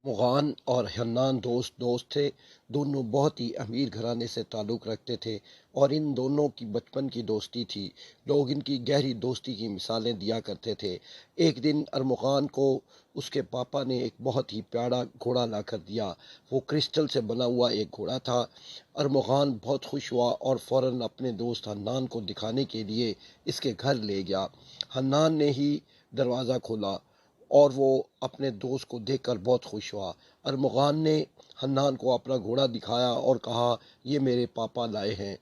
مغان اور حنان دوست تھے۔ دونوں بہت ہی امیر گھرانے سے تعلق رکھتے تھے اور ان دونوں کی بچپن کی دوستی تھی۔ لوگ ان کی گہری دوستی کی مثالیں دیا کرتے تھے۔ ایک دن ارمغان کو اس کے پاپا نے ایک بہت ہی پیارا گھوڑا لا کر دیا۔ وہ کرسٹل سے بنا ہوا ایک گھوڑا تھا۔ ارمغان بہت خوش ہوا اور فوراً اپنے دوست حنان کو دکھانے کے لیے اس کے گھر لے گیا۔ حنان نے ہی دروازہ کھولا اور وہ اپنے دوست کو دیکھ کر بہت خوش ہوا۔ ارمغان نے حنان کو اپنا گھوڑا دکھایا اور کہا، یہ میرے پاپا لائے ہیں۔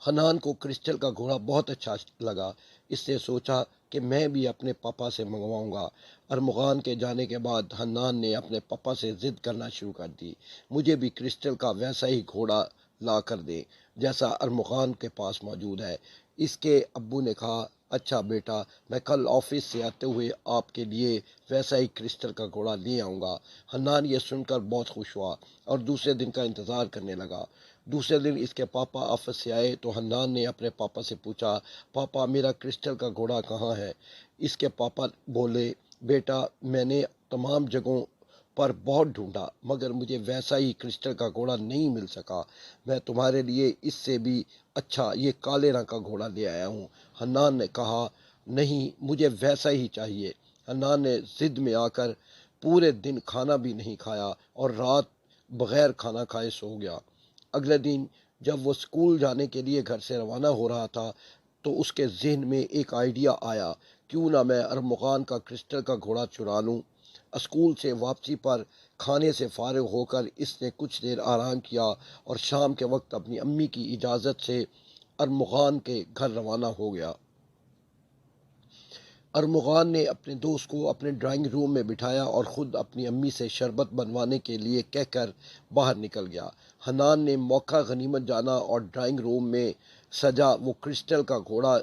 حنان کو کرسٹل کا گھوڑا بہت اچھا لگا۔ اس نے سوچا کہ میں بھی اپنے پاپا سے منگواؤں گا۔ ارمغان کے جانے کے بعد حنان نے اپنے پاپا سے ضد کرنا شروع کر دی، مجھے بھی کرسٹل کا ویسا ہی گھوڑا لا کر دے جیسا ارمغان کے پاس موجود ہے۔ اس کے ابو نے کہا، اچھا بیٹا، میں کل آفس سے آتے ہوئے آپ کے لیے ویسا ہی کرسٹل کا گھوڑا لے آؤں گا۔ حنان یہ سن کر بہت خوش ہوا اور دوسرے دن کا انتظار کرنے لگا۔ دوسرے دن اس کے پاپا آفس سے آئے تو حنان نے اپنے پاپا سے پوچھا، پاپا میرا کرسٹل کا گھوڑا کہاں ہے؟ اس کے پاپا بولے، بیٹا میں نے تمام جگہوں پر بہت ڈھونڈا مگر مجھے ویسا ہی کرسٹل کا گھوڑا نہیں مل سکا۔ میں تمہارے لیے اس سے بھی اچھا یہ کالے رنگ کا گھوڑا لے آیا ہوں۔ حنان نے کہا، نہیں مجھے ویسا ہی چاہیے۔ حنان نے ضد میں آ کر پورے دن کھانا بھی نہیں کھایا اور رات بغیر کھانا کھائے سو گیا۔ اگلے دن جب وہ اسکول جانے کے لیے گھر سے روانہ ہو رہا تھا تو اس کے ذہن میں ایک آئیڈیا آیا، کیوں نہ میں ارمغان کا کرسٹل کا گھوڑا چرا لوں۔ اسکول سے واپسی پر کھانے سے فارغ ہو کر اس نے کچھ دیر آرام کیا اور شام کے وقت اپنی امی کی اجازت سے ارمغان کے گھر روانہ ہو گیا۔ ارمغان نے اپنے دوست کو اپنے ڈرائنگ روم میں بٹھایا اور خود اپنی امی سے شربت بنوانے کے لیے کہہ کر باہر نکل گیا۔ حنان نے موقع غنیمت جانا اور ڈرائنگ روم میں سجا وہ کرسٹل کا گھوڑا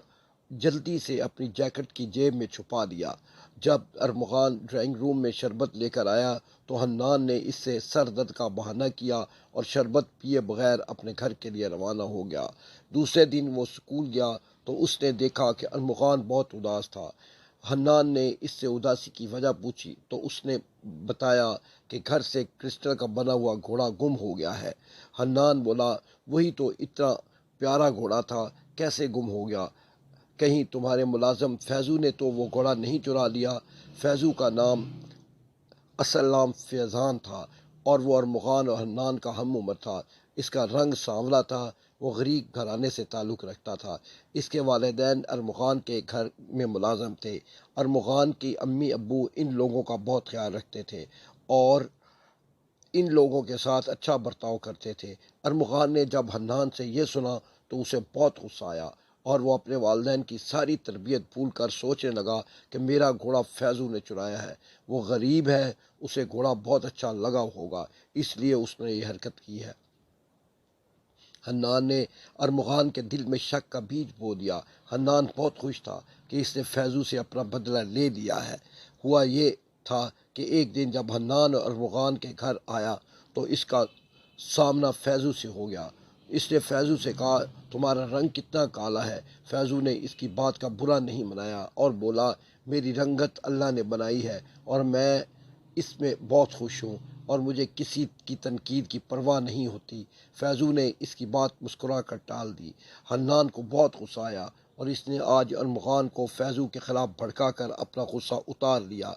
جلدی سے اپنی جیکٹ کی جیب میں چھپا دیا۔ جب ارمغان ڈرائنگ روم میں شربت لے کر آیا تو حنان نے اس سے سر درد کا بہانہ کیا اور شربت پیے بغیر اپنے گھر کے لیے روانہ ہو گیا۔ دوسرے دن وہ اسکول گیا تو اس نے دیکھا کہ ارمغان بہت اداس تھا۔ حنان نے اس سے اداسی کی وجہ پوچھی تو اس نے بتایا کہ گھر سے کرسٹل کا بنا ہوا گھوڑا گم ہو گیا ہے۔ حنان بولا، وہی تو اتنا پیارا گھوڑا تھا، کیسے گم ہو گیا؟ کہیں تمہارے ملازم فیضو نے تو وہ گھوڑا نہیں چرا لیا؟ فیضو کا اصل نام فیضان تھا اور وہ ارمغان اور حنان کا ہم عمر تھا۔ اس کا رنگ سانولا تھا۔ وہ غریب گھرانے سے تعلق رکھتا تھا۔ اس کے والدین ارمغان کے گھر میں ملازم تھے۔ ارمغان کی امی ابو ان لوگوں کا بہت خیال رکھتے تھے اور ان لوگوں کے ساتھ اچھا برتاؤ کرتے تھے۔ ارمغان نے جب حنان سے یہ سنا تو اسے بہت غصہ آیا اور وہ اپنے والدین کی ساری تربیت بھول کر سوچنے لگا کہ میرا گھوڑا فیضو نے چرایا ہے، وہ غریب ہے، اسے گھوڑا بہت اچھا لگا ہوگا اس لیے اس نے یہ حرکت کی ہے۔ حنان نے ارمغان کے دل میں شک کا بیج بو دیا۔ حنان بہت خوش تھا کہ اس نے فیضو سے اپنا بدلہ لے لیا ہے۔ ہوا یہ تھا کہ ایک دن جب حنان اور ارمغان کے گھر آیا تو اس کا سامنا فیضو سے ہو گیا۔ اس نے فیضو سے کہا، تمہارا رنگ کتنا کالا ہے؟ فیضو نے اس کی بات کا برا نہیں منایا اور بولا، میری رنگت اللہ نے بنائی ہے اور میں اس میں بہت خوش ہوں اور مجھے کسی کی تنقید کی پرواہ نہیں ہوتی۔ فیضو نے اس کی بات مسکرا کر ٹال دی۔ حنان کو بہت غصہ آیا اور اس نے آج ارمغان کو فیضو کے خلاف بھڑکا کر اپنا غصہ اتار لیا۔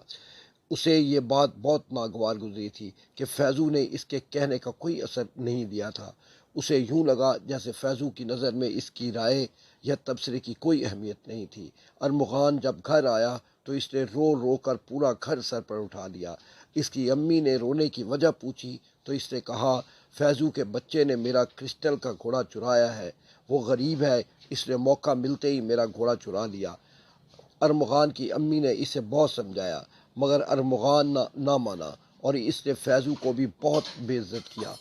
اسے یہ بات بہت ناگوار گزری تھی کہ فیضو نے اس کے کہنے کا کوئی اثر نہیں دیا تھا۔ اسے یوں لگا جیسے فیضو کی نظر میں اس کی رائے یا تبصرے کی کوئی اہمیت نہیں تھی۔ ارمغان جب گھر آیا تو اس نے رو رو کر پورا گھر سر پر اٹھا لیا۔ اس کی امی نے رونے کی وجہ پوچھی تو اس نے کہا، فیضو کے بچے نے میرا کرسٹل کا گھوڑا چرایا ہے، وہ غریب ہے، اس نے موقع ملتے ہی میرا گھوڑا چرا لیا۔ ارمغان کی امی نے اسے بہت سمجھایا مگر ارمغان نہ مانا اور اس نے فیضو کو بھی بہت بے عزت کیا۔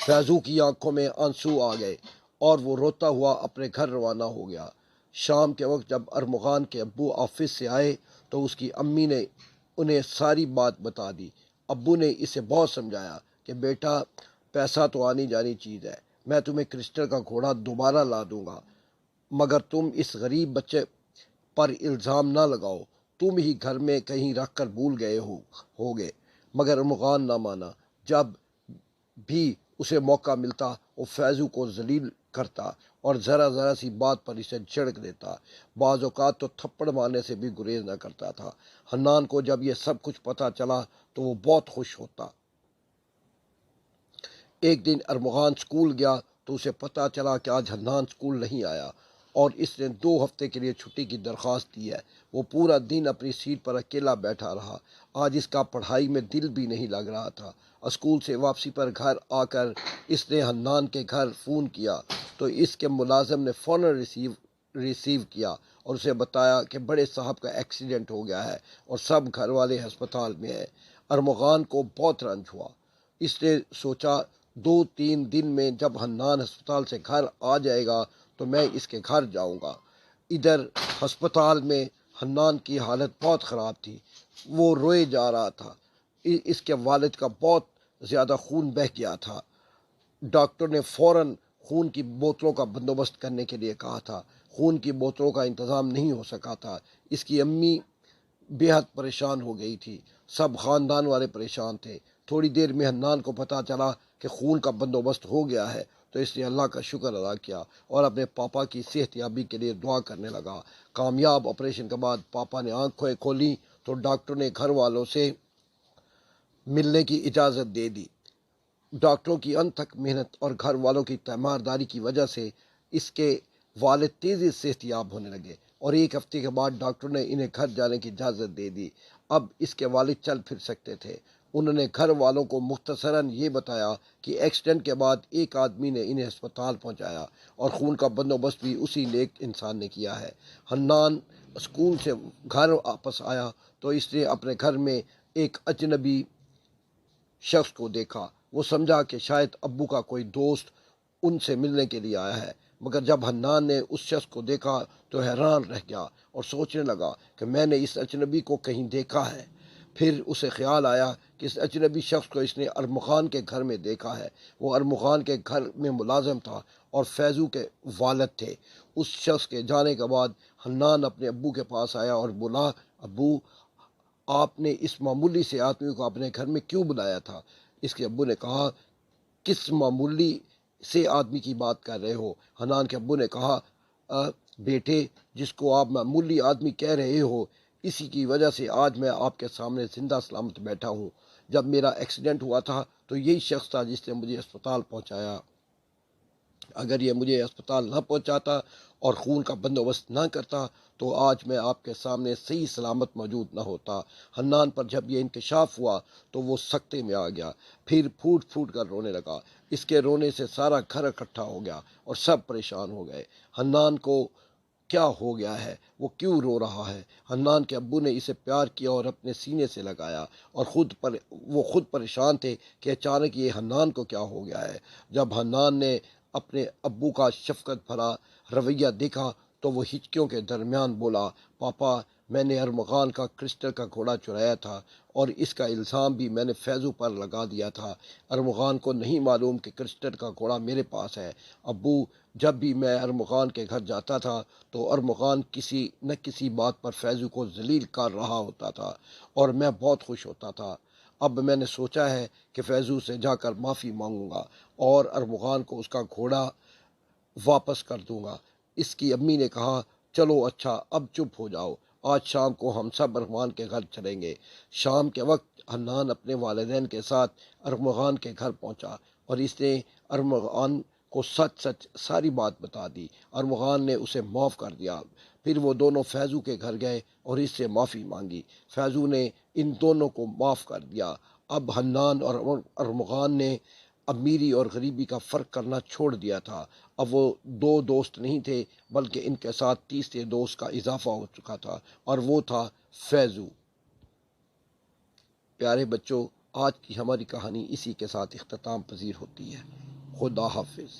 فیضو کی آنکھوں میں آنسو آ گئے اور وہ روتا ہوا اپنے گھر روانہ ہو گیا۔ شام کے وقت جب ارمغان کے ابو آفس سے آئے تو اس کی امی نے انہیں ساری بات بتا دی۔ ابو نے اسے بہت سمجھایا کہ بیٹا، پیسہ تو آنی جانی چیز ہے، میں تمہیں کرسٹل کا گھوڑا دوبارہ لا دوں گا مگر تم اس غریب بچے پر الزام نہ لگاؤ، تم ہی گھر میں کہیں رکھ کر بھول گئے ہوگے۔ مگر ارمغان نہ مانا۔ جب بھی اسے موقع ملتا وہ فیضو کو ذلیل کرتا اور ذرا ذرا سی بات پر اسے جھڑک دیتا۔ بعض اوقات تو تھپڑ مارنے سے بھی گریز نہ کرتا تھا۔ حنان کو جب یہ سب کچھ پتہ چلا تو وہ بہت خوش ہوتا۔ ایک دن ارمغان اسکول گیا تو اسے پتہ چلا کہ آج حنان اسکول نہیں آیا اور اس نے 2 ہفتے کے لیے چھٹی کی درخواست دی ہے۔ وہ پورا دن اپنی سیٹ پر اکیلا بیٹھا رہا۔ آج اس کا پڑھائی میں دل بھی نہیں لگ رہا تھا۔ اسکول سے واپسی پر گھر آ کر اس نے حنان کے گھر فون کیا تو اس کے ملازم نے فوراً ریسیو کیا اور اسے بتایا کہ بڑے صاحب کا ایکسیڈنٹ ہو گیا ہے اور سب گھر والے ہسپتال میں ہیں۔ ارمغان کو بہت رنج ہوا۔ اس نے سوچا 2-3 دن میں جب حنان ہسپتال سے گھر آ جائے گا تو میں اس کے گھر جاؤں گا۔ ادھر ہسپتال میں حنان کی حالت بہت خراب تھی۔ وہ روئے جا رہا تھا۔ اس کے والد کا بہت زیادہ خون بہہ گیا تھا۔ ڈاکٹر نے فوراً خون کی بوتلوں کا بندوبست کرنے کے لیے کہا تھا۔ خون کی بوتلوں کا انتظام نہیں ہو سکا تھا۔ اس کی امی بے حد پریشان ہو گئی تھی۔ سب خاندان والے پریشان تھے۔ تھوڑی دیر میں حنان کو پتہ چلا کہ خون کا بندوبست ہو گیا ہے تو اس نے اللہ کا شکر ادا کیا اور اپنے پاپا کی صحت یابی کے لیے دعا کرنے لگا۔ کامیاب آپریشن کے بعد پاپا نے آنکھیں کھولیں تو ڈاکٹر نے گھر والوں سے ملنے کی اجازت دے دی۔ ڈاکٹروں کی انتھک محنت اور گھر والوں کی تیمارداری کی وجہ سے اس کے والد تیزی سے صحت یاب ہونے لگے اور 1 ہفتے کے بعد ڈاکٹر نے انہیں گھر جانے کی اجازت دے دی۔ اب اس کے والد چل پھر سکتے تھے۔ انہوں نے گھر والوں کو مختصراً یہ بتایا کہ ایکسیڈنٹ کے بعد ایک آدمی نے انہیں ہسپتال پہنچایا اور خون کا بندوبست بھی اسی نیک انسان نے کیا ہے۔ حنان اسکول سے گھر واپس آیا تو اس نے اپنے گھر میں ایک اجنبی شخص کو دیکھا۔ وہ سمجھا کہ شاید ابو کا کوئی دوست ان سے ملنے کے لیے آیا ہے، مگر جب حنان نے اس شخص کو دیکھا تو حیران رہ گیا اور سوچنے لگا کہ میں نے اس اجنبی کو کہیں دیکھا ہے۔ پھر اسے خیال آیا کہ اس اجنبی شخص کو اس نے ارمغان کے گھر میں دیکھا ہے۔ وہ ارمغان کے گھر میں ملازم تھا اور فیضو کے والد تھے۔ اس شخص کے جانے کے بعد حنان اپنے ابو کے پاس آیا اور بولا، ابو، آپ نے اس معمولی سے آدمی کو اپنے گھر میں کیوں بلایا تھا؟ اس کے ابو نے کہا، کس معمولی سے آدمی کی بات کر رہے ہو؟ حنان کے ابو نے کہا، بیٹے، جس کو آپ معمولی آدمی کہہ رہے ہو اسی کی وجہ سے آج میں آپ کے سامنے زندہ سلامت بیٹھا ہوں۔ جب میرا ایکسیڈنٹ ہوا تھا تو یہی شخص تھا جس نے مجھے اسپتال پہنچایا۔ اگر یہ مجھے اسپتال نہ پہنچاتا اور خون کا بندوبست نہ کرتا تو آج میں آپ کے سامنے صحیح سلامت موجود نہ ہوتا۔ حنان پر جب یہ انکشاف ہوا تو وہ سکتے میں آ گیا، پھر پھوٹ پھوٹ کر رونے لگا۔ اس کے رونے سے سارا گھر اکٹھا ہو گیا اور سب پریشان ہو گئے۔ حنان کو کیا ہو گیا ہے؟ وہ کیوں رو رہا ہے؟ حنان کے ابو نے اسے پیار کیا اور اپنے سینے سے لگایا اور وہ خود پریشان تھے کہ اچانک یہ حنان کو کیا ہو گیا ہے۔ جب حنان نے اپنے ابو کا شفقت بھرا رویہ دیکھا تو وہ ہچکیوں کے درمیان بولا، پاپا، میں نے ارمغان کا کرسٹل کا گھوڑا چرایا تھا اور اس کا الزام بھی میں نے فیضو پر لگا دیا تھا۔ ارمغان کو نہیں معلوم کہ کرسٹل کا گھوڑا میرے پاس ہے۔ ابو، جب بھی میں ارمغان کے گھر جاتا تھا تو ارمغان کسی نہ کسی بات پر فیضو کو ذلیل کر رہا ہوتا تھا اور میں بہت خوش ہوتا تھا۔ اب میں نے سوچا ہے کہ فیضو سے جا کر معافی مانگوں گا اور ارمغان کو اس کا گھوڑا واپس کر دوں گا۔ اس کی امی نے کہا، چلو اچھا، اب چپ ہو جاؤ، آج شام کو ہم سب ارمغان کے گھر چلیں گے۔ شام کے وقت حنان اپنے والدین کے ساتھ ارمغان کے گھر پہنچا اور اس نے ارمغان کو سچ ساری بات بتا دی۔ ارمغان نے اسے معاف کر دیا۔ پھر وہ دونوں فیضو کے گھر گئے اور اس سے معافی مانگی۔ فیضو نے ان دونوں کو معاف کر دیا۔ اب حنان اور ارمغان نے امیری اور غریبی کا فرق کرنا چھوڑ دیا تھا۔ اب وہ 2 دوست نہیں تھے بلکہ ان کے ساتھ تیسرے دوست کا اضافہ ہو چکا تھا اور وہ تھا فیضو۔ پیارے بچوں، آج کی ہماری کہانی اسی کے ساتھ اختتام پذیر ہوتی ہے۔ خدا حافظ۔